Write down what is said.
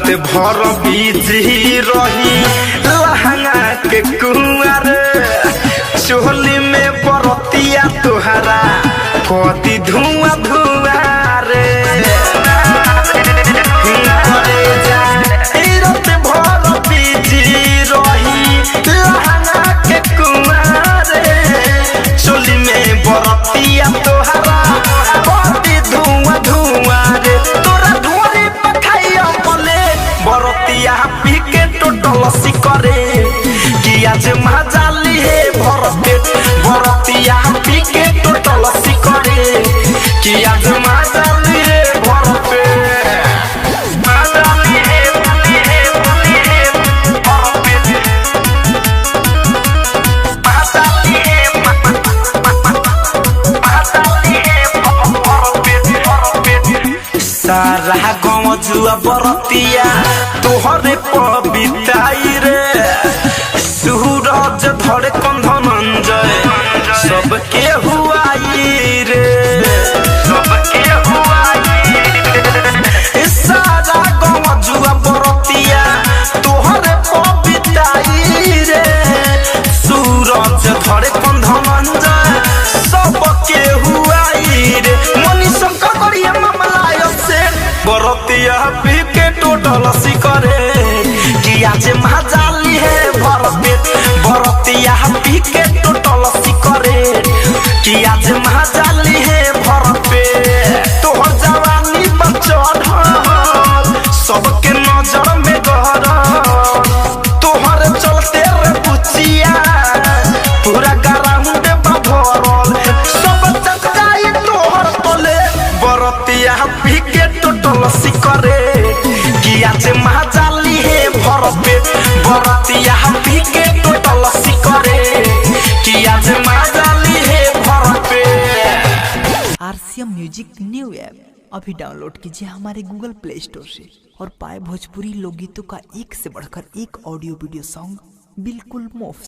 भर बीजी रही लहंगा के कुंवर चोली में बरतिया तुहरा कदी धुआं धुआं रे रात भर बीजी रही लहंगा के कुंवर चोली में बरतिया तुहरा कदी धुआं धुआं रे तोरा धुआं पखाइया बोले बरतिया पी के टोटल सिकरे कि आज मजाली है भरपेट बरतिया पी के टोटल सिकरे कि आज मजाली है भरपेट मजाली है भरपेट मजाली है भरपेट सारा गाँव जुआ बरतिया तोहरे पबिताई रे सूरज धरे कंधनंजय सबके हुआई रे सबके हुआई सारा गाँव जुआ बरतिया तोहरे पबिताई रे सूरज धरे कंधनंजय सबके हुआई रे मनी शंकर करिया मामला से बरतिया पी के टोटल सिकरे कि आज मजाली है भरपेट बरतिया पी के टोटल सिकरे कि आज मजाली है भरपेट तोहर जवानी बचल सबके नजर में गहर तोहर चलते रे बुचिया पूरा ग्राउंड भरल सब जग जाई तोहर तले बरतिया पी के टोटल सिकरे कि आज मजाली है भरपेट बरतिया पी के टोटल सिकरे कि आज मजाली है भरपेट। आरसीएम म्यूजिक न्यू ऐप अभी डाउनलोड कीजिए हमारे गूगल प्ले स्टोर से और पाए भोजपुरी लोकगीतों का एक से बढ़कर एक ऑडियो वीडियो सॉन्ग बिल्कुल मुफ्त।